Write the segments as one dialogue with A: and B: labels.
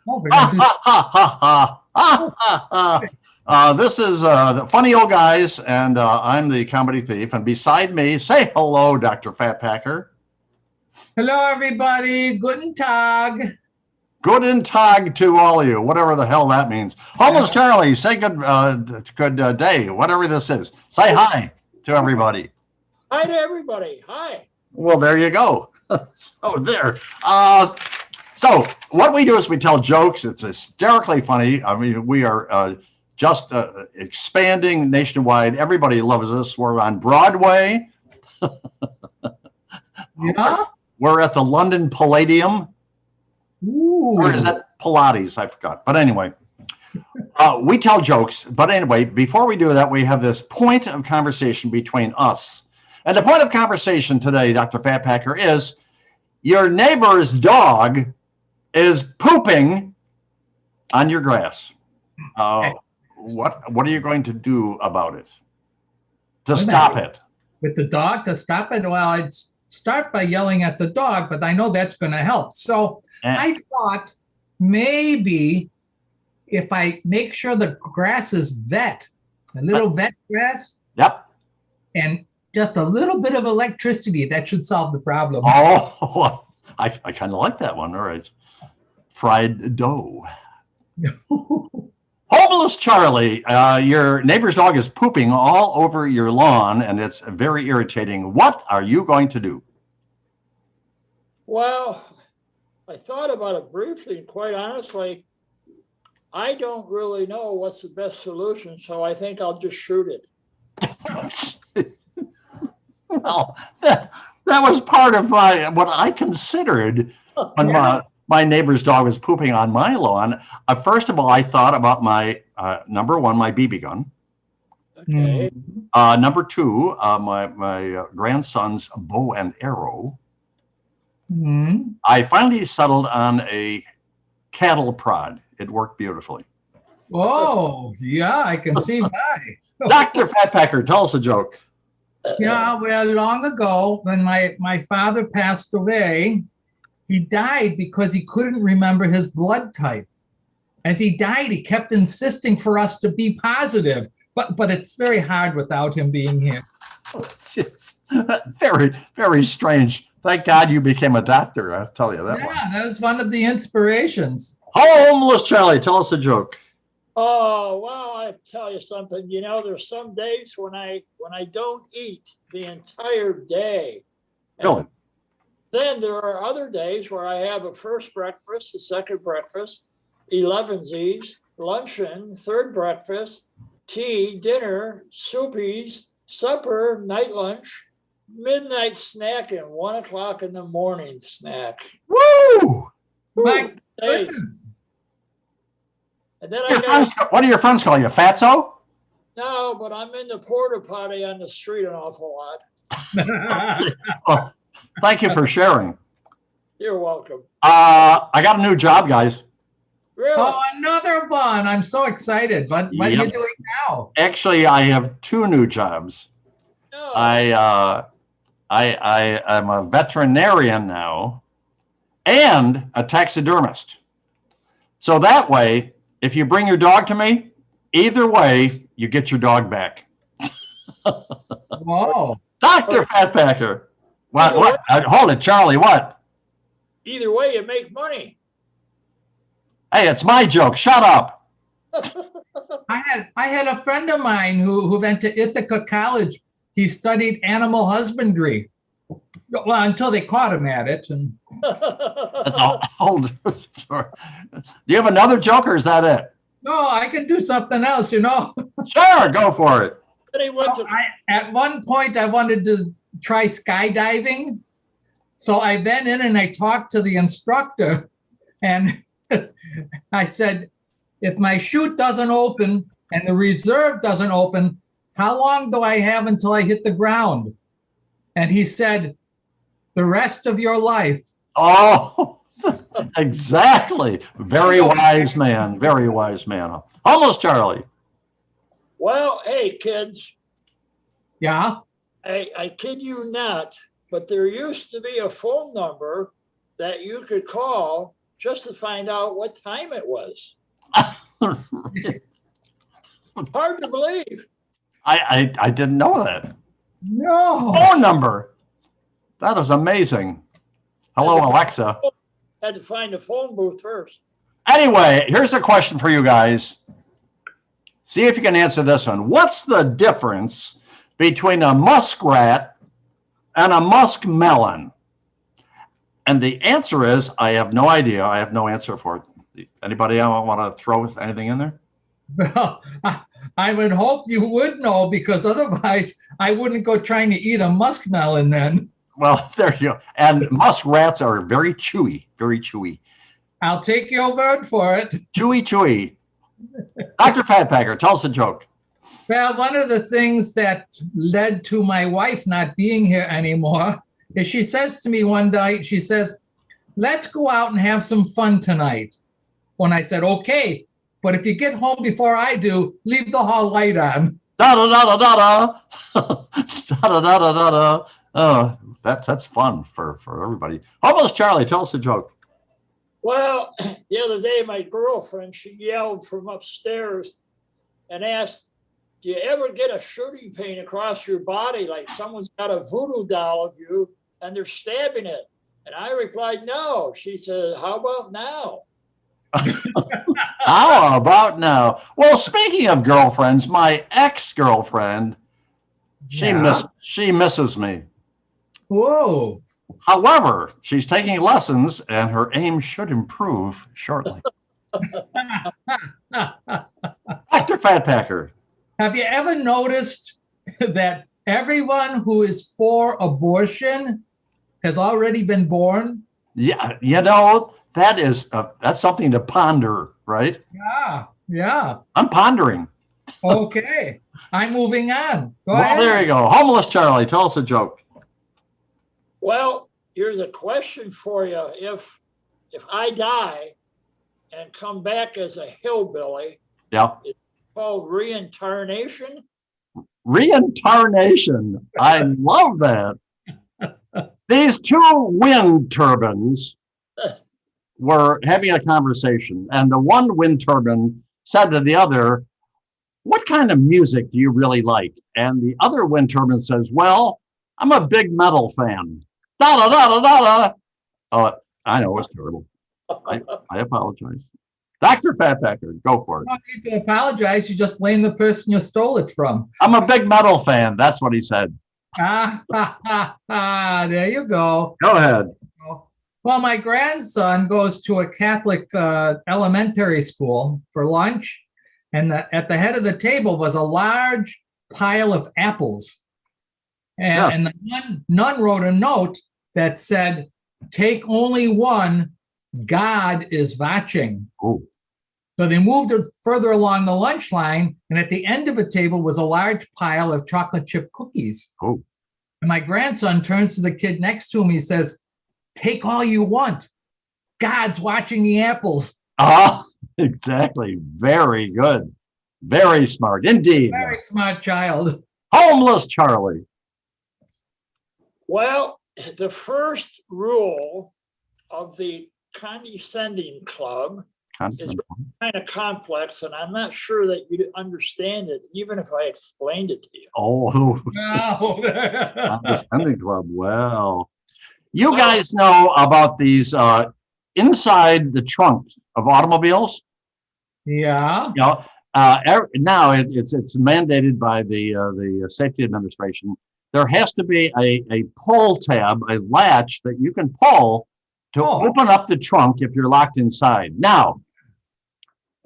A: Oh, we're
B: Ha
A: gonna do.
B: ha ha ha ha ha
A: Oh,
B: ha ha. This is the Funny Old Guys, and I'm the comedy thief. And beside me, say hello, Dr. Fat Packer.
A: hello, everybody. Guten Tag.
B: Guten Tag to all of you, whatever the hell that means. Homeless
A: Yeah.
B: Charlie, say good day, whatever this is. Say hi to everybody.
C: Hi to everybody. Hi.
B: Well, there you go. So there. So what we do is we tell jokes. It's hysterically funny. I mean, we are just expanding nationwide. Everybody loves us. We're on Broadway.
A: Yeah.
B: We're at the London Palladium. Or is
A: Ooh.
B: that Pilates? I forgot. But anyway, we tell jokes. But anyway, before we do that, we have this point of conversation between us. And the point of conversation today, Dr. Fat Packer, is your neighbor's dog is pooping on your grass. What are you going to do about it to stop it?
A: With the dog to stop it? Well, I'd start by yelling at the dog, but I know that's going to help. So I thought maybe if I make sure the grass is vet, a little vet grass,
B: Yep.
A: and just a little bit of electricity, that should solve the problem.
B: Oh, I kind of like that one. All right. Fried dough. Homeless Charlie, your neighbor's dog is pooping all over your lawn and it's very irritating. What are you going to do?
C: Well, I thought about it briefly, and quite honestly, I don't really know what's the best solution, so I think I'll just shoot it.
B: Well, that was part of what I considered when
A: Yeah.
B: my neighbor's dog was pooping on my lawn. First of all, I thought about my number one, my BB gun.
C: Okay.
B: Number two, my grandson's bow and arrow.
A: Mhm.
B: I finally settled on a cattle prod. It worked beautifully.
A: Oh, yeah, I can see why.
B: Dr. Fat Packer, tell us a joke.
A: Yeah, well, long ago, when my father passed away, he died because he couldn't remember his blood type. As he died, he kept insisting for us to be positive, but it's very hard without him being here.
B: Very, very strange. Thank God you became a doctor. I'll tell you that one.
A: Yeah, that was one of the inspirations.
B: Homeless Charlie, tell us a joke.
C: Oh, well, I tell you something, there's some days when I don't eat the entire day.
B: Really?
C: Then there are other days where I have a first breakfast, a second breakfast, 11sies, luncheon, third breakfast, tea, dinner, soupies, supper, night lunch, midnight snack, and 1 o'clock in the morning snack.
B: Woo!
A: My
C: Days.
A: goodness.
C: And then
B: What do your friends call you, Fatso?
C: no, but I'm in the porta potty on the street an awful lot.
B: Well, thank you for sharing.
C: You're welcome.
B: I got a new job, guys.
C: Really?
A: Oh, another one. I'm so excited. What are you
B: Yep.
A: doing now?
B: Actually, I have two new jobs.
C: No.
B: I am a veterinarian now and a taxidermist. So that way, if you bring your dog to me, either way, you get your dog back.
A: Whoa.
B: Dr. Fatpacker. What? Hold it, Charlie, what?
C: Either way, you make money.
B: Hey, it's my joke. Shut up.
A: I had a friend of mine who went to Ithaca College. He studied animal husbandry. Well, until they caught him at it. And
B: Hold it. Do you have another joke or is that it?
A: no, I can do something else,
B: Sure, go for it.
C: Then he went
A: Well,
C: to
A: at one point, I wanted to try skydiving. So I went in and I talked to the instructor. And I said, if my chute doesn't open and the reserve doesn't open, how long do I have until I hit the ground? And he said, the rest of your life.
B: Oh, exactly. Very wise man. Very wise man. Almost Charlie.
C: well, hey, kids,
A: Yeah.
C: I kid you not, but there used to be a phone number that you could call just to find out what time it was. Hard to believe.
B: I didn't know that.
A: No.
B: Phone number. That is amazing. Hello, Alexa.
C: Had to find a phone booth first.
B: Anyway, here's the question for you guys. See if you can answer this one. What's the difference between a muskrat and a muskmelon? And the answer is, I have no idea. I have no answer for it. Anybody want to throw anything in there?
A: Well, I would hope you would know, because otherwise I wouldn't go trying to eat a muskmelon then.
B: Well, there you go. And muskrats are very chewy, very chewy.
A: I'll take your word for it.
B: Chewy, chewy. Dr. Fatpacker, tell us a joke.
A: Well, one of the things that led to my wife not being here anymore is she says to me one night, she says, let's go out and have some fun tonight. When I said, okay, but if you get home before I do, leave the hall light on.
B: Da da da da da da da da da da da. Oh, that's fun for everybody. Almost Charlie, tell us a joke.
C: Well, the other day, my girlfriend, she yelled from upstairs and asked, do you ever get a shooting pain across your body like someone's got a voodoo doll of you and they're stabbing it? And I replied, no. She said, how about now?
B: How about now? Well, speaking of girlfriends, my ex-girlfriend, she misses me.
A: Whoa.
B: However, she's taking lessons and her aim should improve shortly. Dr. Fatpacker.
A: Have you ever noticed that everyone who is for abortion has already been born?
B: Yeah, that's something to ponder, right?
A: Yeah.
B: I'm pondering.
A: Okay. I'm moving on. Go
B: Well,
A: ahead.
B: there you go. Homeless Charlie, tell us a joke.
C: Well, here's a question for you. If I die and come back as a hillbilly,
B: Yeah.
C: it's called reincarnation.
B: Reincarnation. I love that. These two wind turbines were having a conversation, and the one wind turbine said to the other, what kind of music do you really like? And the other wind turbine says, well, I'm a big metal fan. Da da da da da da. Oh, I know, it was terrible. I apologize. Dr. Fatpacker, go for it.
A: You don't need to apologize. You just blame the person you stole it from.
B: I'm a big metal fan. That's what he said.
A: There you go.
B: Go ahead.
A: Well, my grandson goes to a Catholic elementary school for lunch, and at the head of the table was a large pile of apples. And the nun wrote a note that said, take only one, God is watching.
B: Oh.
A: So they moved it further along the lunch line, and at the end of the table was a large pile of chocolate chip cookies.
B: Oh.
A: And my grandson turns to the kid next to him. He says, take all you want. God's watching the apples.
B: Ah, exactly. Very good. Very smart indeed.
A: Very smart child.
B: Homeless Charlie.
C: Well, the first rule of the condescending club is kind of complex, and I'm not sure that you'd understand it, even if I explained it to you.
B: Oh,
A: No.
B: Condescending Club. Well, you guys know about these inside the trunk of automobiles?
A: Yeah.
B: You know, now it's mandated by the Safety Administration. There has to be a pull tab, a latch that you can pull to open up the trunk if you're locked inside. Now,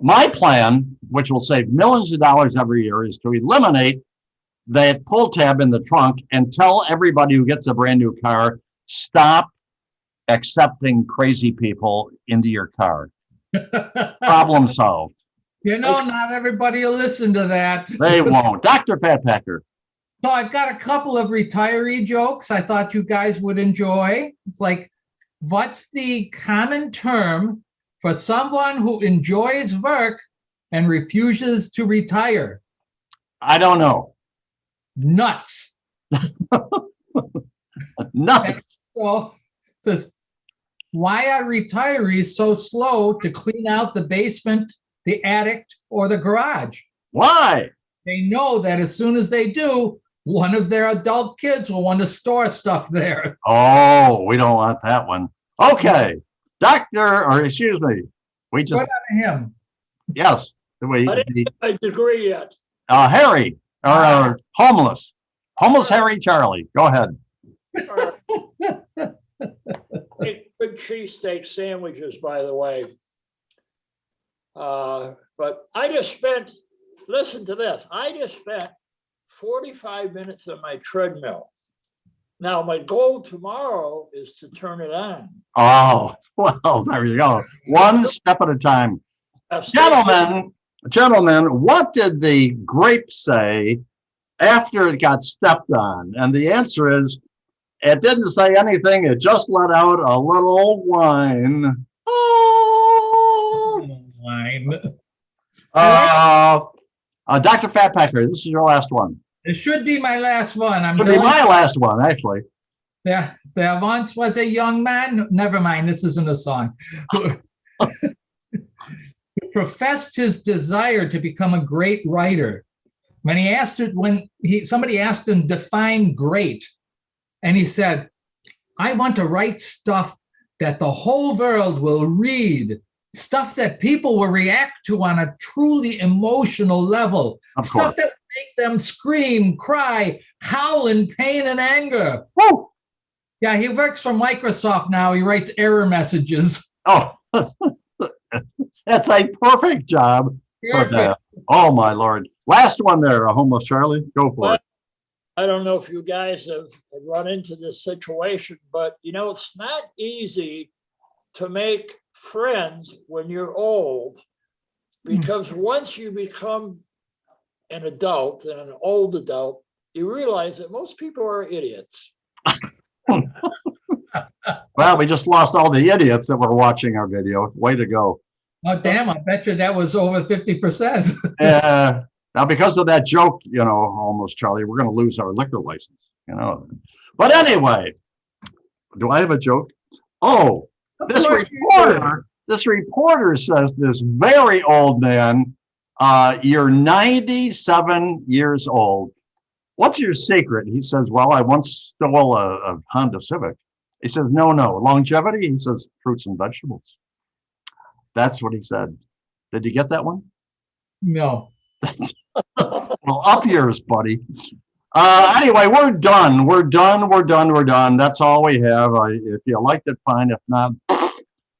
B: my plan, which will save millions of dollars every year, is to eliminate that pull tab in the trunk and tell everybody who gets a brand new car, stop accepting crazy people into your car. Problem solved.
A: You know, not everybody will listen to that.
B: They won't. Dr. Fatpacker.
A: So I've got a couple of retiree jokes I thought you guys would enjoy. It's like, what's the common term for someone who enjoys work and refuses to retire?
B: I don't know.
A: Nuts.
B: Nuts.
A: So it says, why are retirees so slow to clean out the basement, the attic, or the garage?
B: Why?
A: They know that as soon as they do, one of their adult kids will want to store stuff there.
B: Oh, we don't want that one. Okay. Doctor, or excuse me, we just,
A: What on him?
B: yes, we,
C: I didn't get my degree yet.
B: Harry, or homeless Harry Charlie. Go ahead.
C: Make good cheesesteak sandwiches, by the way. But I just spent, listen to this, I just spent 45 minutes on my treadmill. Now, my goal tomorrow is to turn it on.
B: Oh, well, there you go. One step at a time. Gentlemen, what did the grape say after it got stepped on? And the answer is, it didn't say anything. It just let out a little whine. Oh. Dr. Fatpacker, this is your last one.
A: It should be my last one. I'm
B: Could be
A: telling
B: my
A: you.
B: last one, actually.
A: There once was a young man, never mind, this isn't a song, who professed his desire to become a great writer. Somebody asked him, define great. And he said, I want to write stuff that the whole world will read, stuff that people will react to on a truly emotional level,
B: Of
A: stuff
B: course.
A: that will make them scream, cry, howl in pain and anger.
B: Woo!
A: Yeah, he works for Microsoft now. He writes error messages.
B: Oh, that's a perfect job for
A: Perfect.
B: that. Oh, my Lord. Last one there, homeless Charlie. Go for it.
C: I don't know if you guys have run into this situation, but it's not easy to make friends when you're old, because once you become an adult and an old adult, you realize that most people are idiots.
B: Well, we just lost all the idiots that were watching our video. Way to go.
A: Oh, damn, I bet you that was over 50%.
B: Now, because of that joke, almost Charlie, we're going to lose our liquor license, But anyway, do I have a joke? Oh, this reporter says this very old man, you're 97 years old. What's your secret? He says, well, I once stole a Honda Civic. He says, no, longevity. He says, fruits and vegetables. That's what he said. Did you get that one?
A: No.
B: Well, up yours, buddy. Anyway, we're done. That's all we have. If you liked it, fine. If not.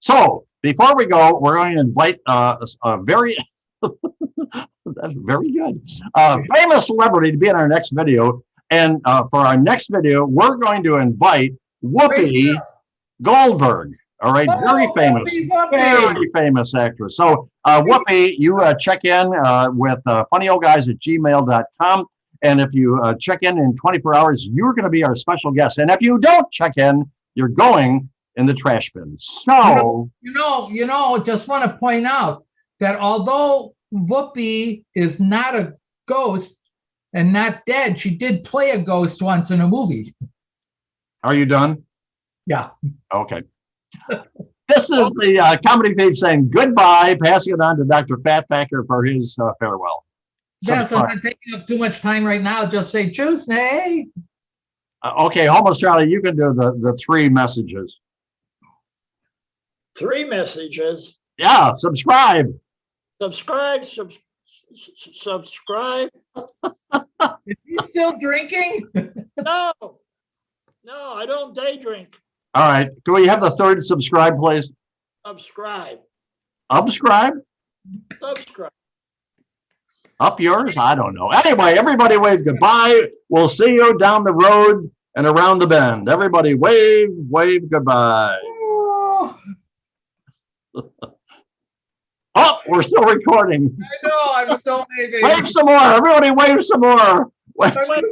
B: So before we go, we're going to invite a very, that's very good, famous celebrity to be in our next video. And for our next video, we're going to invite Whoopi Goldberg. All right, very famous, very famous actress. So Whoopi, you check in with funnyoldguys@gmail.com. And if you check in 24 hours, you're going to be our special guest. And if you don't check in, you're going in the trash bin. So,
A: just want to point out that although Whoopi is not a ghost and not dead, she did play a ghost once in a movie.
B: are you done?
A: Yeah.
B: Okay. This is the Comedy Thief saying goodbye, passing it on to Dr. Fatpacker for his farewell.
A: Yes, I'm not taking up too much time right now. Just say Tuesday.
B: Okay, Homeless Charlie, you can do the 3 messages.
C: 3 messages.
B: Yeah, subscribe.
C: Subscribe.
A: Is he still drinking?
C: No, I don't day drink.
B: All right, can we have the 3rd subscribe, please?
C: Subscribe.
B: Subscribe? Up yours? I don't know. Anyway, everybody wave goodbye. We'll see you down the road and around the bend. Everybody wave goodbye. Oh, we're still recording.
A: I know, I'm still waving.
B: Wave some more. Everybody wave some more. Wave some more.